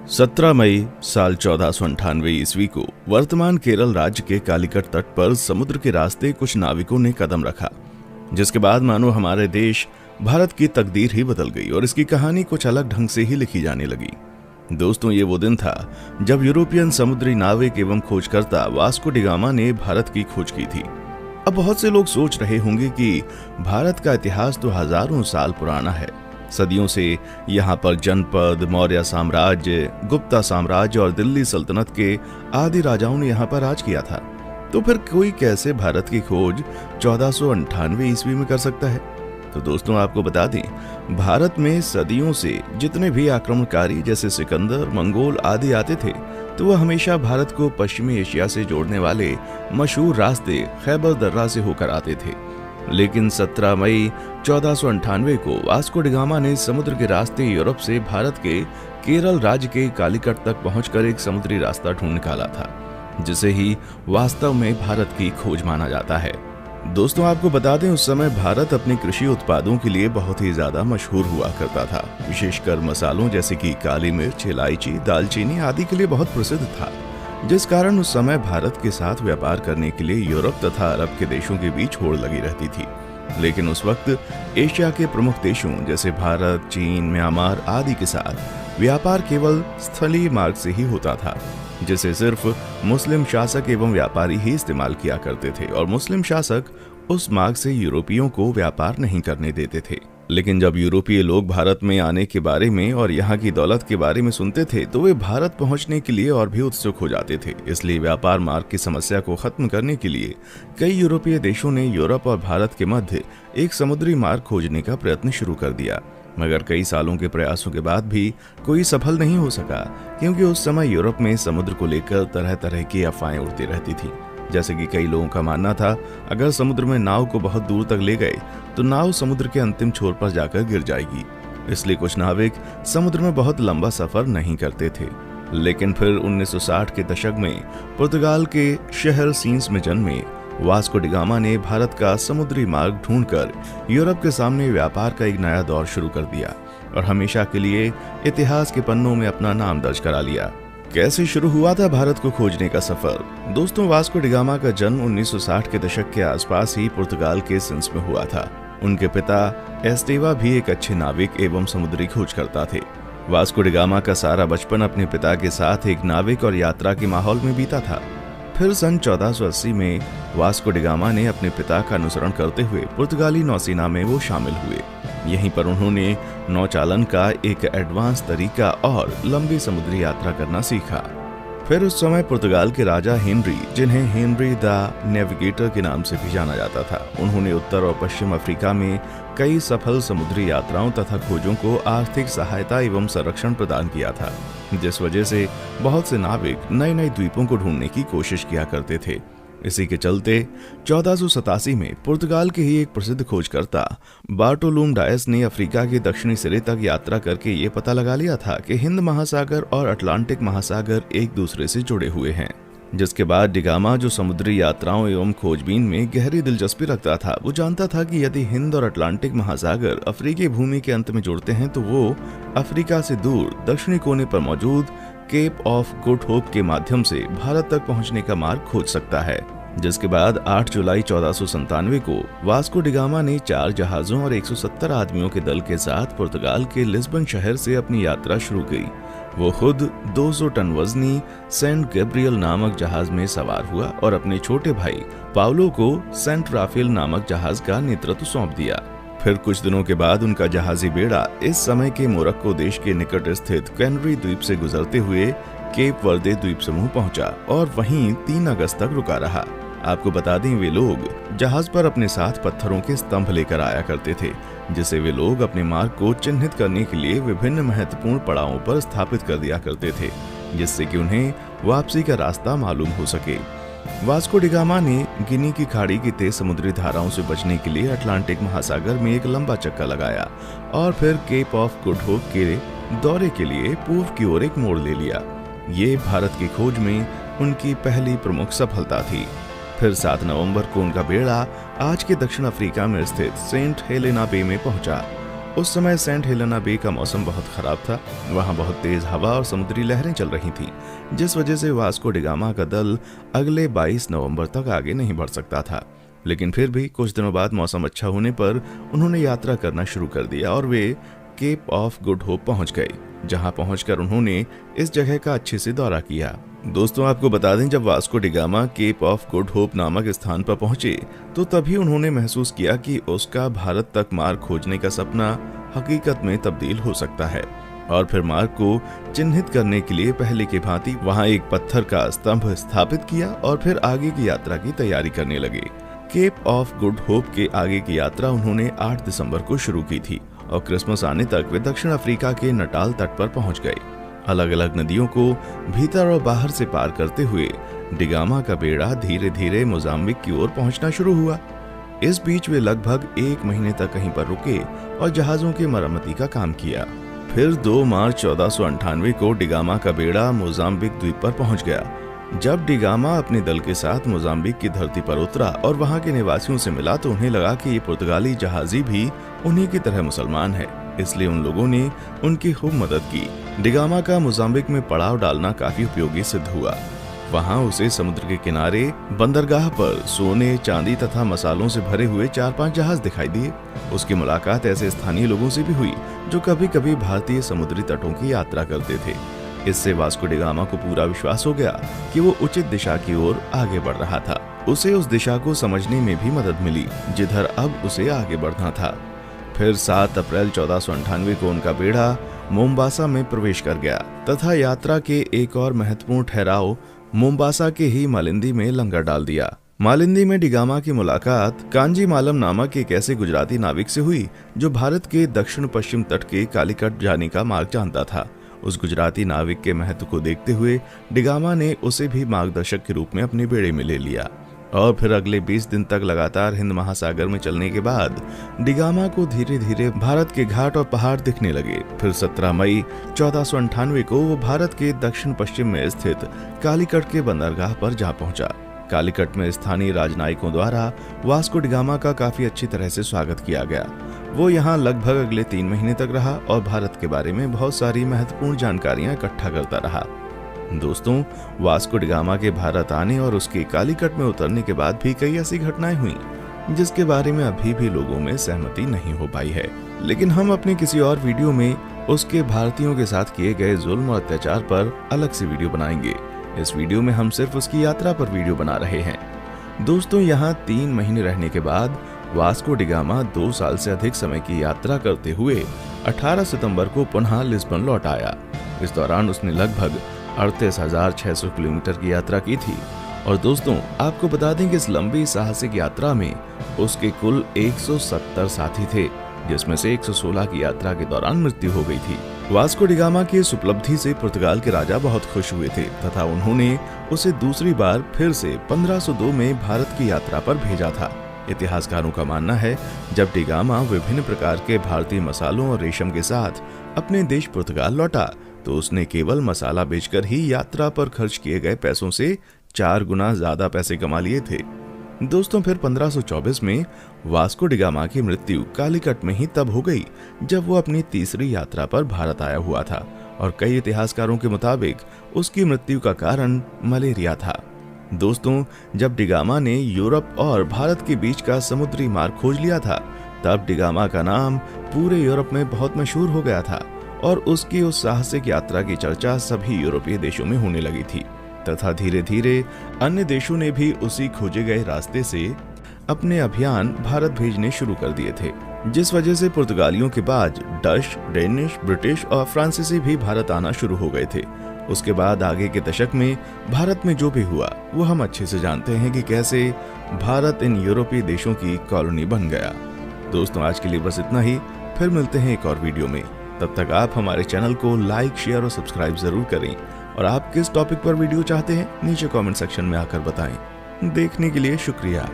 17 मई साल 1498 ईस्वी को वर्तमान केरल राज्य के कालीकट तट पर समुद्र के रास्ते कुछ नाविकों ने कदम रखा, जिसके बाद मानो हमारे देश भारत की तकदीर ही बदल गई और इसकी कहानी कुछ अलग ढंग से ही लिखी जाने लगी। दोस्तों, ये वो दिन था जब यूरोपियन समुद्री नाविक एवं खोजकर्ता वास्को डी गामा ने भारत की खोज की थी। अब बहुत से लोग सोच रहे होंगे कि भारत का इतिहास तो हजारों साल पुराना है। सदियों से यहाँ पर जनपद, मौर्य साम्राज्य, गुप्ता साम्राज्य और दिल्ली सल्तनत के आदि राजाओं ने यहाँ पर राज किया था। तो फिर कोई कैसे भारत की खोज 1498 ईस्वी में कर सकता है? तो दोस्तों, आपको बता दें, भारत में सदियों से जितने भी आक्रमणकारी जैसे सिकंदर, मंगोल आदि आते थे, तो वह हमेशा भारत को पश्चिमी एशिया से जोड़ने वाले मशहूर रास्ते खैबर दर्रा से होकर आते थे। लेकिन 17 मई 1498 को वास्को डी गामा ने समुद्र के रास्ते यूरोप से भारत के केरल राज्य के कालीकट तक पहुंचकर एक समुद्री रास्ता ढूंढ निकाला था, जिसे ही वास्तव में भारत की खोज माना जाता है। दोस्तों, आपको बता दें, उस समय भारत अपने कृषि उत्पादों के लिए बहुत ही ज्यादा मशहूर हुआ करता था। विशेषकर मसालों जैसे कि काली मिर्च, इलायची, दालचीनी आदि के लिए बहुत प्रसिद्ध था, जिस कारण उस समय भारत के साथ व्यापार करने के लिए यूरोप तथा अरब के देशों के बीच होड़ लगी रहती थी। लेकिन उस वक्त एशिया के प्रमुख देशों जैसे भारत, चीन, म्यांमार आदि के साथ व्यापार केवल स्थलीय मार्ग से ही होता था, जिसे सिर्फ मुस्लिम शासक एवं व्यापारी ही इस्तेमाल किया करते थे और मुस्लिम शासक उस मार्ग से यूरोपियों को व्यापार नहीं करने देते थे। लेकिन जब यूरोपीय लोग भारत में आने के बारे में और यहाँ की दौलत के बारे में सुनते थे, तो वे भारत पहुँचने के लिए और भी उत्सुक हो जाते थे। इसलिए व्यापार मार्ग की समस्या को खत्म करने के लिए कई यूरोपीय देशों ने यूरोप और भारत के मध्य एक समुद्री मार्ग खोजने का प्रयत्न शुरू कर दिया। मगर कई सालों के प्रयासों के बाद भी कोई सफल नहीं हो सका, क्योंकि उस समय यूरोप में समुद्र को लेकर तरह तरह की अफवाहें उड़ती रहती थी। जैसे कि कई लोगों का मानना था, अगर समुद्र में नाव को बहुत दूर तक ले गए तो नाव समुद्र के अंतिम छोर पर जाकर गिर जाएगी। इसलिए कुछ नाविक समुद्र में बहुत लंबा सफर नहीं करते थे। लेकिन फिर 1960 के दशक में पुर्तगाल के शहर सीन्स में जन्मे वास्को डी गामा ने भारत का समुद्री मार्ग ढूंढकर यूरोप के सामने व्यापार का एक नया दौर शुरू कर दिया और हमेशा के लिए इतिहास के पन्नों में अपना नाम दर्ज करा लिया। कैसे शुरू हुआ था भारत को खोजने का सफर? दोस्तों, वास्को डी गामा का जन्म 1960 के दशक के आसपास ही पुर्तगाल के सिंस में हुआ था। उनके पिता एस्टेवा भी एक अच्छे नाविक एवं समुद्री खोजकर्ता थे। वास्को डी गामा का सारा बचपन अपने पिता के साथ एक नाविक और यात्रा के माहौल में बीता था। फिर सन 1480 में वास्को डी गामा ने अपने पिता का अनुसरण करते हुए पुर्तगाली नौसेना में वो शामिल हुए। यहीं पर उन्होंने नौचालन का एक एडवांस तरीका और लंबी समुद्री यात्रा करना सीखा। फिर उस समय पुर्तगाल के राजा हेनरी, जिन्हें हेनरी द नेविगेटर के नाम से भी जाना जाता था, उन्होंने उत्तर और पश्चिम अफ्रीका में कई सफल समुद्री यात्राओं तथा खोजों को आर्थिक सहायता एवं संरक्षण प्रदान किया था, जिस वजह से बहुत से नाविक नए नए द्वीपों को ढूंढने की कोशिश किया करते थे। इसी के चलते 1487 में पुर्तगाल के ही एक प्रसिद्ध खोजकर्ता बार्टोलुम डायस ने अफ्रीका के दक्षिणी सिरे तक यात्रा करके ये पता लगा लिया था कि हिंद महासागर और अटलांटिक महासागर एक दूसरे से जुड़े हुए हैं। जिसके बाद डी गामा, जो समुद्री यात्राओं एवं खोजबीन में गहरी दिलचस्पी रखता था, वो जानता था कि यदि हिंद और अटलांटिक महासागर अफ्रीकी भूमि के अंत में जुड़ते हैं तो वो अफ्रीका से दूर दक्षिणी कोने पर मौजूद केप ऑफ गुड होप के माध्यम से भारत तक पहुंचने का मार्ग खोज सकता है। जिसके बाद 8 जुलाई 1497 को वास्को डी गामा ने 4 जहाजों और 170 आदमियों के दल के साथ पुर्तगाल के लिस्बन शहर से अपनी यात्रा शुरू की। वो खुद 200 टन वजनी सेंट गैब्रियल नामक जहाज में सवार हुआ और अपने छोटे भाई पाउलो को सेंट राफेल नामक जहाज का नेतृत्व सौंप दिया। फिर कुछ दिनों के बाद उनका जहाजी बेड़ा इस समय के मोरक्को देश के निकट स्थित कैनरी द्वीप से गुजरते हुए केप वर्दे द्वीप समूह पहुंचा और वहीं 3 अगस्त तक रुका रहा। आपको बता दें, वे लोग जहाज पर अपने साथ पत्थरों के स्तंभ लेकर आया करते थे, जिसे वे लोग अपने मार्ग को चिन्हित करने के लिए विभिन्न महत्वपूर्ण पड़ावों पर स्थापित कर दिया करते थे, जिससे कि उन्हें वापसी का रास्ता मालूम हो सके। वास्को डी गामा ने गिनी की खाड़ी की तेज समुद्री धाराओं से बचने के लिए अटलांटिक महासागर में एक लंबा चक्का लगाया और फिर केप ऑफ गुड होप के दौरे के लिए पूर्व की ओर एक मोड़ ले लिया। ये भारत की खोज में उनकी पहली प्रमुख सफलता थी। फिर 7 नवंबर को उनका बेड़ा आज के दक्षिण अफ्रीका में स्थित सेंट हेलेना बे में पहुंचा। उस समय सेंट हेलेना बे का मौसम बहुत खराब था। वहां बहुत तेज हवा और समुद्री लहरें चल रही थीं, जिस वजह से वास्को डी गामा का दल अगले 22 नवंबर तक आगे नहीं बढ़ सकता था। लेकिन फिर भी कुछ दिनों बाद मौसम अच्छा होने पर उन्होंने यात्रा करना शुरू कर दिया और वे केप ऑफ गुड होप पहुंच गए, जहां पहुंचकर उन्होंने इस जगह का अच्छे से दौरा किया। दोस्तों, आपको बता दें, जब Vasco da Gama Cape of Good Hope नामक स्थान पर पहुंचे तो तभी उन्होंने महसूस किया कि उसका भारत तक मार्ग खोजने का सपना हकीकत में तब्दील हो सकता है। और फिर मार्ग को चिन्हित करने के लिए पहले की भांति वहां एक पत्थर का स्तंभ स्थापित किया और फिर आगे की यात्रा की तैयारी करने लगे। केप ऑफ गुड होप के आगे की यात्रा उन्होंने 8 दिसंबर को शुरू की थी और क्रिसमस आने तक वे दक्षिण अफ्रीका के नटाल तट पर पहुंच गए। अलग अलग नदियों को भीतर और बाहर से पार करते हुए डी गामा का बेड़ा धीरे धीरे मोजाम्बिक की ओर पहुंचना शुरू हुआ। इस बीच वे लगभग 1 महीने तक कहीं पर रुके और जहाजों की मरम्मती का काम किया। फिर 2 मार्च 1498 को डी गामा का बेड़ा मोजाम्बिक द्वीप पर पहुंच गया। जब डी गामा अपने दल के साथ मोजाम्बिक की धरती पर उतरा और वहां के निवासियों से मिला तो उन्हें लगा कि ये पुर्तगाली जहाजी भी उन्हीं की तरह मुसलमान है, इसलिए उन लोगों ने उनकी खूब मदद की। डी गामा का मोजाम्बिक में पड़ाव डालना काफी उपयोगी सिद्ध हुआ। वहां उसे समुद्र के किनारे बंदरगाह पर सोने, चांदी तथा मसालों से भरे हुए 4-5 जहाज दिखाई दिए। उसकी मुलाकात ऐसे स्थानीय लोगों से भी हुई जो कभी कभी भारतीय समुद्री तटों की यात्रा करते थे। इससे वास्को डी गामा को पूरा विश्वास हो गया कि वो उचित दिशा की ओर आगे बढ़ रहा था। उसे उस दिशा को समझने में भी मदद मिली जिधर अब उसे आगे बढ़ना था। फिर 7 अप्रैल 1498 को उनका बेड़ा मोम्बासा में प्रवेश कर गया तथा यात्रा के एक और महत्वपूर्ण ठहराव मोम्बासा के ही मालिंदी में लंगर डाल दिया। मालिंदी में डी गामा की मुलाकात कांजी मालम नामक एक ऐसे गुजराती नाविक से हुई जो भारत के दक्षिण पश्चिम तट के कालीकट जाने का मार्ग जानता था। उस गुजराती नाविक के महत्व को देखते हुए डी गामा ने उसे भी मार्गदर्शक के रूप में अपने बेड़े में ले लिया और फिर अगले 20 दिन तक लगातार हिंद महासागर में चलने के बाद डी गामा को धीरे धीरे भारत के घाट और पहाड़ दिखने लगे। फिर 17 मई 1498 को वो भारत के दक्षिण पश्चिम में स्थित कालीकट के बंदरगाह पर जा पहुंचा। कालीकट में स्थानीय राजनयिकों द्वारा वास्को डी गामा का काफी अच्छी तरह से स्वागत किया गया। वो यहाँ लगभग अगले 3 महीने तक रहा और भारत के बारे में बहुत सारी महत्वपूर्ण जानकारियां इकट्ठा करता रहा। दोस्तों, वास्को डी गामा के भारत आने और उसके कालीकट में उतरने के बाद भी कई ऐसी घटनाएं हुई जिसके बारे में अभी भी लोगों में सहमति नहीं हो पाई है, लेकिन हम अपने किसी और वीडियो में उसके भारतीयों के साथ किए गए जुल्म और अत्याचार पर अलग से वीडियो बनाएंगे। इस वीडियो में हम सिर्फ उसकी यात्रा पर वीडियो बना रहे हैं। दोस्तों, यहाँ 3 महीने रहने के बाद वास्को डी गामा 2 साल से अधिक समय की यात्रा करते हुए 18 सितंबर को पुनः लिस्बन लौट आया। इस दौरान उसने लगभग 38,600 किलोमीटर की यात्रा की थी। और दोस्तों, आपको बता दें कि इस लंबी साहसिक यात्रा में उसके कुल 170 साथी थे, जिसमें से 116 की यात्रा के दौरान मृत्यु हो गई थी। वास्को डी गामा की इस उपलब्धि से पुर्तगाल के राजा बहुत खुश हुए थे तथा उन्होंने उसे दूसरी बार फिर से 1502 में भारत की यात्रा पर भेजा था। इतिहासकारों का मानना है जब डी गामा विभिन्न प्रकार के भारतीय मसालों और रेशम के साथ अपने देश पुर्तगाल लौटा तो उसने केवल मसाला बेचकर ही यात्रा पर खर्च किए गए पैसों से 4 गुना ज्यादा पैसे कमा लिए थे। दोस्तों, फिर 1524 में वास्को डी गामा की मृत्यु कालीकट में ही तब हो गई जब वो अपनी तीसरी यात्रा पर भारत आया हुआ था और कई इतिहासकारों के मुताबिक उसकी मृत्यु का कारण मलेरिया था। दोस्तों, जब डी गामा ने यूरोप और भारत के बीच का समुद्री मार्ग खोज लिया था तब डी गामा का नाम पूरे यूरोप में बहुत मशहूर हो गया था और उसकी उस साहसिक यात्रा की चर्चा सभी यूरोपीय देशों में होने लगी थी तथा धीरे धीरे अन्य देशों ने भी उसी खोजे गए रास्ते से अपने अभियान भारत भेजने शुरू कर दिए थे, जिस वजह से पुर्तगालियों के बाद डच, डेनिश, ब्रिटिश और फ्रांसीसी भी भारत आना शुरू हो गए थे। उसके बाद आगे के दशक में भारत में जो भी हुआ वो हम अच्छे से जानते हैं कि कैसे भारत इन यूरोपीय देशों की कॉलोनी बन गया। दोस्तों, आज के लिए बस इतना ही। फिर मिलते हैं एक और वीडियो में। तब तक आप हमारे चैनल को लाइक, शेयर और सब्सक्राइब जरूर करें और आप किस टॉपिक पर वीडियो चाहते हैं नीचे कमेंट सेक्शन में आकर बताएं। देखने के लिए शुक्रिया।